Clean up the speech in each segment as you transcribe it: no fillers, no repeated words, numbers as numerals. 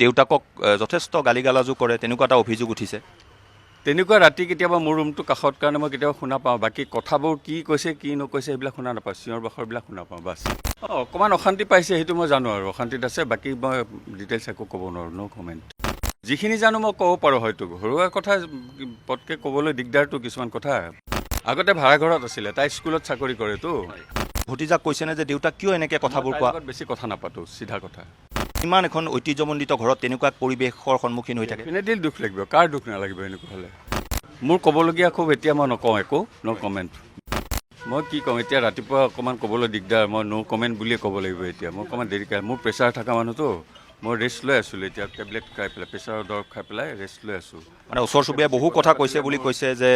দেউতাকক যথেষ্ট গালিগালাজো কৰে তেনেকুৱা এটা অভিযোগ উঠিছে। তেনেকুৱা ৰাতি কেতিয়াবা মোৰ ৰুমটো কাষত কাৰণে মই কেতিয়াবা শুনা পাওঁ, বাকী কথাবোৰ কি কৈছে কি নকৈছে সেইবিলাক শুনা নাপাওঁ, চিঞৰ বাখৰবিলাক শুনা পাওঁ বাছ। অকণমান অশান্তি পাইছে সেইটো মই জানো আৰু অশান্তিত আছে, বাকী মই ডিটেইলছ একো ক'ব নোৱাৰোঁ, ন' কমেণ্ট। যিখিনি জানো মই ক'ব পাৰোঁ, হয়তো ঘৰুৱা কথা পটকৈ ক'বলৈ দিগদাৰটো কিছুমান কথা। আগতে ভাড়াঘৰত আছিলে, তাই স্কুলত চাকৰি কৰেতো। ভতিজাক কৈছেনে যে দেউতাক কিয় এনেকৈ কথাবোৰ কোৱা? বেছি কথা নাপাতো, চিধা কথা। ইমান এখন ঐতিহ্যমণ্ডিত ঘৰত তেনেকুৱা পৰিৱেশৰ সন্মুখীন হৈ থাকে, ডেফিনেটলি দুখ লাগিব, কাৰ দুখ নালাগিব এনেকুৱা হ'লে। মোৰ ক'বলগীয়া খুব এতিয়া মই নকওঁ একো, ন' কমেণ্ট। মই কি ক'ম এতিয়া, ৰাতিপুৱা অকণমান ক'বলৈ দিগদাৰ, মই ন' কমেণ্ট বুলিয়ে ক'ব লাগিব এতিয়া। মই অকণমান দেৰিকৈ, মোৰ প্ৰেছাৰ থকা মানুহতো, মই ৰেষ্ট লৈ আছিলোঁ এতিয়া, টেবলেট খাই পেলাই, প্ৰেছাৰৰ দৰৱ খাই পেলাই ৰেষ্ট লৈ আছোঁ। মানে ওচৰ চুবুৰীয়াই বহু কথা কৈছে বুলি কৈছে যে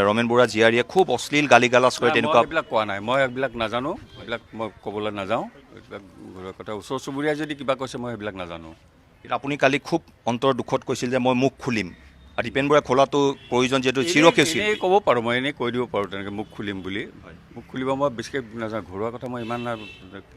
ৰমেন বৰুৱা জীয়াৰীয়ে খুব অশ্লীল গালিগালাজ কৰে তেনেকুৱা। মই এইবিলাক কোৱা নাই, মই এইবিলাক নাজানো, এইবিলাক মই ক'বলৈ নাযাওঁ, এইবিলাক ঘৰুৱা কথা। ওচৰ চুবুৰীয়াই যদি কিবা কৈছে মই সেইবিলাক নাজানো। কিন্তু আপুনি কালি খুব অন্তৰ দুখত কৈছিল যে মই মুখ খুলিম, আৰু দীপেন বৰাই খোলাটো প্ৰয়োজন, যিহেতু চিৰসেউজী। এনেই ক'ব পাৰোঁ, মই এনেই কৈ দিব পাৰোঁ তেনেকৈ মুখ খুলিম বুলি। মুখ খুলিব মই বেছিকৈ নাজানো, ঘৰুৱা কথা মই ইমান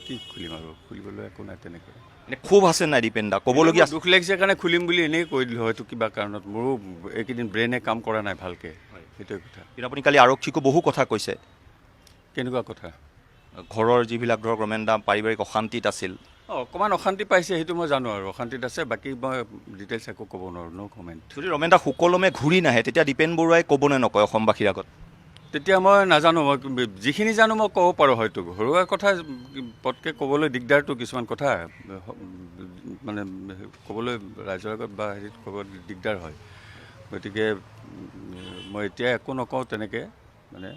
কি খুলিম আৰু, খুলিবলৈ একো নাই তেনেকৈ। মানে খুব আছে নাই দীপেন দা ক'বলগীয়া? দুখ লাগিছে কাৰণে খুলিম বুলি এনেই কৈ দিলোঁ, হয়তো কিবা কাৰণত। মোৰো এইকেইদিন ব্ৰেইনে কাম কৰা নাই ভালকৈ, সেইটোৱে কথা। কিন্তু আপুনি কালি আৰক্ষীকো বহু কথা কৈছে। কেনেকুৱা কথা? ঘৰৰ যিবিলাক ধৰক ৰমেন দা পাৰিবাৰিক অশান্তিত আছিল। অকণমান অশান্তি পাইছে সেইটো মই জানো আৰু অশান্তিত আছে, বাকী মই ডিটেইলছ একো ক'ব নোৱাৰোঁ, ন' কমেণ্ট। যদি ৰমেন দা সুকলমে ঘূৰি নাহে তেতিয়া দীপেন বৰুৱাই ক'বনে নকয় অসমবাসীৰ আগত? তেতিয়া মই নাজানো, মই যিখিনি জানো মই ক'ব পাৰোঁ, হয়তো ঘৰুৱা কথা পটকৈ ক'বলৈ দিগদাৰটো কিছুমান কথা, মানে ক'বলৈ ৰাইজৰ আগত বা হেৰিত ক'ব দিগদাৰ হয়। গতিকে মই এতিয়া একো নকওঁ তেনেকৈ, মানে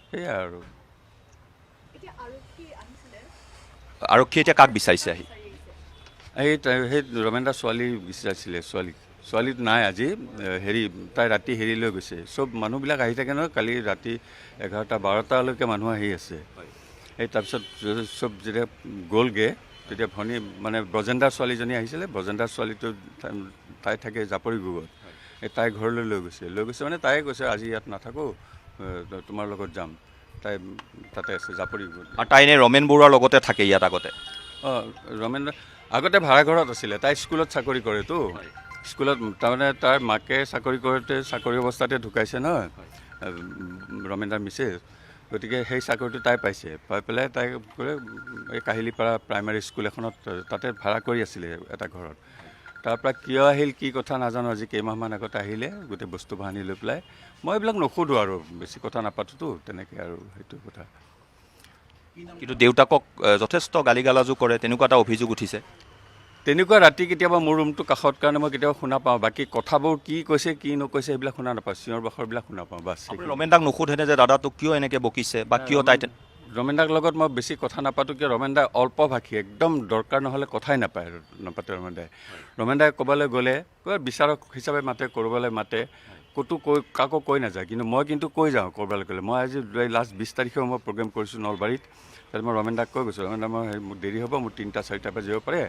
সেয়াই আৰু। আৰক্ষীয়ে এতিয়া কাক বিচাৰিছে আহি? সেই ৰমেন দাৰ ছোৱালী বিচাৰিছিলে, ছোৱালীটো নাই আজি, হেৰি তাই ৰাতি হেৰি লৈ গৈছে। চব মানুহবিলাক আহি থাকে নহয়, কালি ৰাতি 11টা 12টালৈকে মানুহ আহি আছে। এই তাৰপিছত চব যেতিয়া গ'লগৈ, তেতিয়া ভনী মানে ব্ৰজেন্দাৰ ছোৱালীজনী আহিছিলে, ব্ৰজেন্দাৰ ছোৱালীটো তাই থাকে জাপৰিগোগত, এই তাই ঘৰলৈ লৈ গৈছে মানে তাই কৈছে আজি ইয়াত নাথাকোঁ, তোমাৰ লগত যাম। তাই তাতে আছে জাপৰিগোগত। আৰু তাই এনেই ৰমেন বৰুৱাৰ লগতে থাকে ইয়াত আগতে? ৰমেন আগতে ভাড়াঘৰত আছিলে, তাই স্কুলত চাকৰি কৰেতো। স্কুলত তাৰমানে তাৰ মাকে চাকৰি কৰোঁতে চাকৰি অৱস্থাতে ঢুকাইছে নহয়, ৰমেন দাৰ মিছেছ। গতিকে সেই চাকৰিটো তাই পাইছে, পাই পেলাই তাই কৰে এই কাহিলীপাৰা প্ৰাইমাৰী স্কুল এখনত তাতে ভাড়া কৰি আছিলে এটা ঘৰত। তাৰপৰা কিয় আহিল কি কথা নাজানো, আজি কেইমাহমান আগতে আহিলে গোটেই বস্তু বাহানি লৈ পেলাই। মই এইবিলাক নুসুধোঁ আৰু বেছি কথা নাপাতোতো তেনেকৈ আৰু, সেইটো কথা। কিন্তু দেউতাকক যথেষ্ট গালিগালাজো কৰে তেনেকুৱা এটা অভিযোগ উঠিছে। তেনেকুৱা ৰাতি কেতিয়াবা মোৰ ৰুমটো কাষত কাৰণে মই কেতিয়াবা শুনা পাওঁ, বাকী কথাবোৰ কি কৈছে কি নকৈছে সেইবিলাক শুনা নাপাওঁ, চিঞৰ বাখৰবিলাক শুনা পাওঁ বাছ। ৰমেন দাক নুসুধেনে যে দাদাটোক কিয় এনেকৈ বকিছে বা কিয় তাই? ৰমেন দাৰ লগত মই বেছি কথা নাপাতো, কিয় ৰমেন দাই অল্পভাষী, একদম দৰকাৰ নহ'লে কথাই নাপাতে ৰমেন দাই। ৰমেন দাই ক'ৰবালৈ গ'লে বিচাৰক হিচাপে মাতে, ক'ৰবালৈ মাতে, ক'তো কাকো কৈ নাযায়, কিন্তু মই কৈ যাওঁ ক'ৰবালৈ গ'লে। মই আজি লাষ্ট 20 তাৰিখেও মই প্ৰগ্ৰেম কৰিছোঁ নলবাৰীত, তাত মই ৰমেন দাক কৈ গৈছোঁ, ৰমেন দা মোৰ দেৰি হ'ব, মোৰ 3টা 4টা বাজিব পাৰে,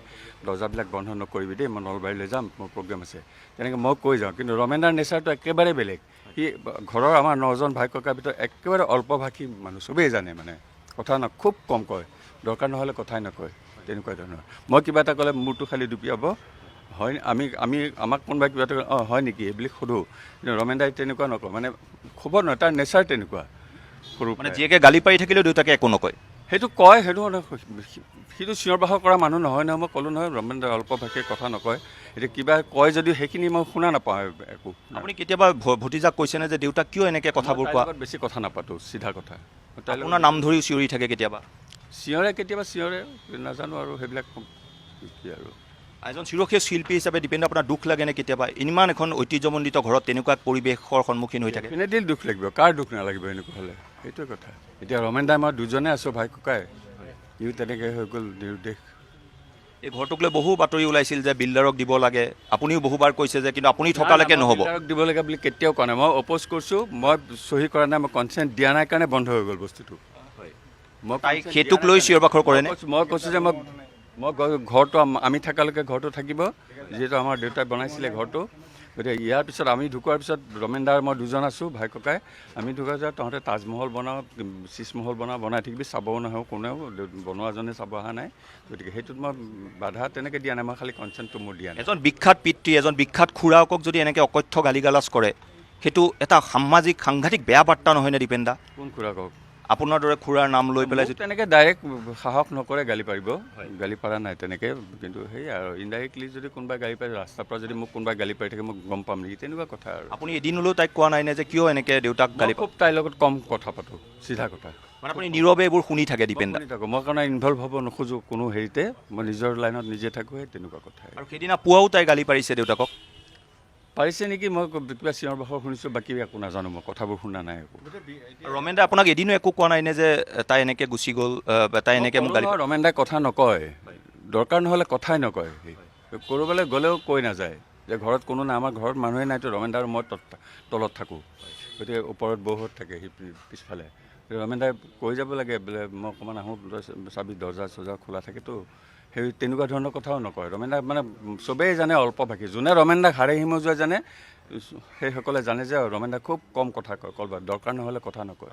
দৰ্জাবিলাক বন্ধ নকৰিবি দেই, মই নলবাৰীলৈ যাম, মোৰ প্ৰগ্ৰেম আছে, তেনেকৈ মই কৈ যাওঁ। কিন্তু ৰমেন দাৰ নেচাৰটো একেবাৰে বেলেগ। সি ঘৰৰ আমাৰ 9জন ভাই ককাৰ ভিতৰত একেবাৰে অল্পভাষী মানুহ, চবেই জানে মানে, কথা খুব কম কয়, দৰকাৰ নহ'লে কথাই নকয়, তেনেকুৱা ধৰণৰ। মই কিবা এটা ক'লে মূৰটো খালি দুপিয়াব, হয় আমাক কোনোবাই কিবা এটা হয় নেকি এইবুলি সোধোঁ, কিন্তু ৰমেন দাই তেনেকুৱা নকয়, মানে খবৰ নহয়, তাৰ নেচাৰ তেনেকুৱা। সৰু মানে জীয়েকে গালি পাৰি থাকিলেও দেউতাকে একো নকয়? সেইটো কয়, সেইটো সিটো চিঞৰ বাখৰ কৰা মানুহ নহয় নহয়, মই ক'লোঁ নহয় ৰমেন দাই অল্পভাষীয়ে কথা নকয়। এতিয়া কিবা কয় যদিও সেইখিনি মই শুনা নাপাওঁ একো। আপুনি কেতিয়াবা ভতিজাক কৈছেনে যে দেউতাক কিয় এনেকৈ কথাবোৰ কোৱা? বেছি কথা নাপাতোঁ, চিধা কথা। আপোনাৰ নাম ধৰি চিঞৰি থাকে কেতিয়াবা? কেতিয়াবা চিঞৰে, নাজানো আৰু সেইবিলাক কি আৰু। এজন চিৰসেউজ শিল্পী হিচাপে দীপেন দা আপোনাৰ দুখ লাগেনে কেতিয়াবা ইমান এখন ঐতিহ্যমণ্ডিত ঘৰত তেনেকুৱা পৰিৱেশৰ সন্মুখীন হৈ থাকে? ডেফিনেটলি দুখ লাগিব, কাৰ দুখ নালাগিব এনেকুৱা হ'লে, সেইটোৱে কথা। এতিয়া ৰমেন দাই মই দুজনে আছোঁ ভাই ককাই, ইও তেনেকৈ হৈ গ'ল নিৰুদ্দেশ। এই ঘৰটোক লৈ বহু বাতৰি ওলাইছিল যে বিল্ডাৰক দিব লাগে, আপুনিও বহুবাৰ কৈছে যে, কিন্তু আপুনি থকালৈকে নহ'ব। বিল্ডাৰক দিব লাগে বুলি কেতিয়াও কোৱা নাই, মই অপ'জ কৰিছোঁ, মই চহী কৰা নাই, মই কনচেণ্ট দিয়া নাই কাৰণে বন্ধ হৈ গ'ল বস্তুটো। তাই সেইটোক লৈ চিঞৰ বাখৰ কৰেনে? মই কৈছোঁ যে মই মই ঘৰটো আমি থকালৈকে ঘৰটো থাকিব, যিহেতু আমাৰ দেউতাই বনাইছিলে ঘৰটো। গতিকে ইয়াৰ পিছত আমি ঢুকোৱাৰ পিছত ৰমেনদাৰ মই দুজন আছোঁ, ভাই ককাই। আমি ঢুকোৱাৰ পিছত তহঁতে তাজমহল বনাওঁ, শীষমহল বনাই থাকিবি, চাবও নাহো কোনেও, বনোৱাজনে চাব অহা নাই। গতিকে সেইটোত মই বাধা তেনেকৈ দিয়া নাই, মই খালি কনচেণ্টটো মোৰ দিয়া নাই। এজন বিখ্যাত পিতৃ, এজন বিখ্যাত খুৰাকক যদি এনেকৈ অকথ্য গালি গালাজ কৰে, সেইটো এটা সাংঘাতিক বেয়া বাৰ্তা নহয়নে দীপেন দা? কোন খুৰা কওক? আপোনাৰ দৰে খুৰাৰ নাম লৈ পেলাই যদি তেনেকৈ ডাইৰেক্ট সাহস নকৰে গালি পাৰিব, গালি পাৰা নাই তেনেকৈ। কিন্তু সেই আৰু ইনডাইৰেক্টলি যদি কোনোবাই গালি পাৰি, ৰাস্তাৰ পৰা যদি মোক কোনোবাই গালি পাৰি থাকে, মোক গম পাম নেকি, তেনেকুৱা কথা আৰু। আপুনি এদিন হ'লেও তাইক কোৱা নাই নে যে কিয় এনেকৈ দেউতাক গালি খুব তাইৰ লগত কম কথা পাতোঁ, চিধা কথা। মানে আপুনি নীৰৱে এইবোৰ শুনি থাকে দীপেন দা? শুনি থাকোঁ, মই কাৰণে ইনভলভ হ'ব নোখোজোঁ কোনো হেৰিতে, মই নিজৰ লাইনত নিজে থাকোঁ, সেই তেনেকুৱা কথা। আৰু সেইদিনা পুৱাও তাই গালি পাৰিছে দেউতাকক? পাৰিছে নেকি, মই কিবা চিঞৰ বাখৰ শুনিছোঁ, বাকী একো নাজানো, মই কথাবোৰ শুনা নাই একো। ৰমেন দা আপোনাক এদিনো একো কোৱা নাই নে যে তাই এনেকৈ গুচি গ'ল, তাই এনেকৈ মোক গালি? ৰমেন দাই কথা নকয়, দৰকাৰ নহ'লে কথাই নকয়। ক'ৰবালৈ গ'লেও কৈ নাযায় যে ঘৰত কোনো নাই, আমাৰ ঘৰত মানুহে নাইতো, ৰমেন দা আৰু মই তলত থাকোঁ, গতিকে ওপৰত বৌহঁত থাকে সি পিছফালে। ৰমেন দাই কৈ যাব লাগে বোলে মই অকণমান আহোঁ, চাবি দৰ্জা চৰ্জা খোলা থাকেতো, সেই তেনেকুৱা ধৰণৰ কথাও নকয়। ৰমেন দা মানে চবেই জানে অল্পভাষী, যোনে ৰমেন দাক হাড়ে হিমজুৱাই জানে সেইসকলে জানে যে ৰমেন দা খুব কম কথা কয়, ক'ৰবাত দৰকাৰ নহ'লে কথা নকয়।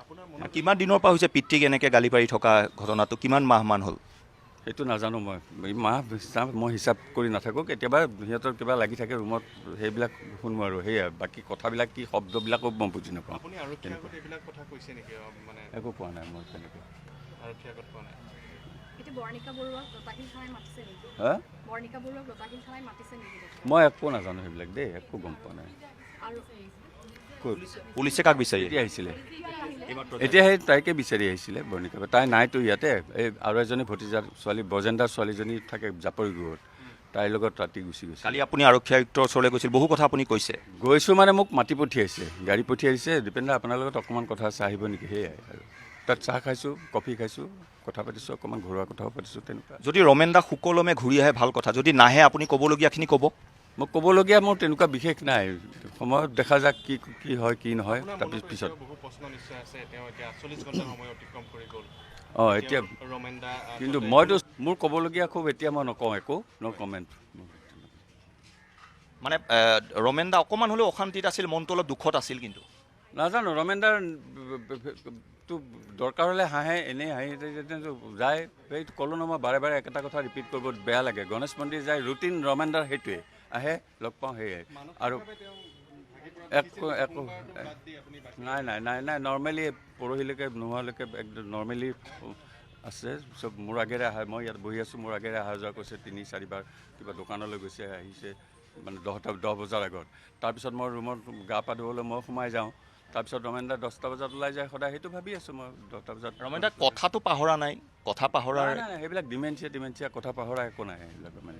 কিমান দিনৰ পৰা হৈছে পিতৃক এনেকৈ গালি পাৰি থকা ঘটনাটো, কিমান মাহমান হ'ল? সেইটো নাজানো মই, মাহ হিচাপ মই হিচাপ কৰি নাথাকোঁ, কেতিয়াবা সিহঁতৰ কিবা লাগি থাকে ৰুমত, সেইবিলাক শুনো আৰু সেয়াই। বাকী কথাবিলাক কি শব্দবিলাকো মই বুজি নাপাওঁ। একো কোৱা নাই মই তেনেকৈ। মই একো নাজানো সেইবিলাক দেই, একো গম পোৱা নাই। পুলিচে কাক বিচাৰি এতিয়া আহিছিলে? এতিয়া সেই তাইকে বিচাৰি আহিছিলে বৰ্ণিকা। তাই নাইতো ইয়াতে, এই আৰু এজনী ভতিজাৰ ছোৱালী, বজেন্দাৰ ছোৱালীজনী থাকে জাপৰিগুৰত, তাইৰ লগত ৰাতি গুচি গৈছে। কালি আপুনি আৰক্ষী আয়ুক্তৰ ওচৰলৈ গৈছিল, বহু কথা আপুনি কৈছে। গৈছোঁ মানে মোক মাতি পঠিয়াইছে, গাড়ী পঠিয়াইছে, দীপেন দা আপোনাৰ লগত অকণমান কথা আছে, আহিব নেকি, সেয়াই আৰু। তাত চাহ খাইছোঁ, কফি খাইছোঁ, কথা পাতিছোঁ, অকণমান ঘৰুৱা কথাও পাতিছোঁ, তেনেকুৱা। যদি ৰমেন দা সুকলমে ঘূৰি আহে ভাল কথা, যদি নাহে আপুনি ক'বলগীয়াখিনি ক'ব? মোক ক'বলগীয়া মোৰ তেনেকুৱা বিশেষ নাই, সময়ত দেখা যাক কি হয় কি নহয়। তাৰপিছত অঁ এতিয়া কিন্তু মইতো মোৰ ক'বলগীয়া খুব এতিয়া মই নকওঁ, একো ন' কমেণ্ট। মানে ৰমেন দা অকণমান হ'লেও অশান্তিত আছিল, মনটো অলপ দুখত আছিল কিন্তু। নাজানো, ৰমেন দাৰ তো দৰকাৰ হ'লে হাঁহে, এনেই হাঁহি যায়। সেই ক'লো ন মই বাৰে বাৰে একেটা কথা ৰিপিট কৰিব বেয়া লাগে। গণেশ মন্দিৰ যায়, ৰুটিন ৰমেন দাৰ সেইটোৱে, আহে লগ পাওঁ সেয়াই। আৰু একো নাই নৰ্মেলি পৰহিলৈকে নোহোৱালৈকে একদম নৰ্মেলি আছে চব। মোৰ আগেৰে আহে, মই ইয়াত বহি আছোঁ, মোৰ আগেৰে অহা যোৱা কৰিছে 3-4 বাৰ, কিবা দোকানলৈ গৈছে, আহিছে মানে 10 বজাৰ আগত। তাৰপিছত মই ৰুমত গা পা ধুবলৈ মই সোমাই যাওঁ, তাৰপিছত ৰমেন দা 10টা বজাত ওলাই যায় সদায়, সেইটো ভাবি আছোঁ মই 10টা বজাত। ৰমেন দা কথাটো পাহৰা নাই, কথা পাহৰাৰ নাই, সেইবিলাক ডিমেনচিয়া কথা পাহৰা একো নাই সেইবিলাক ৰমেন দা।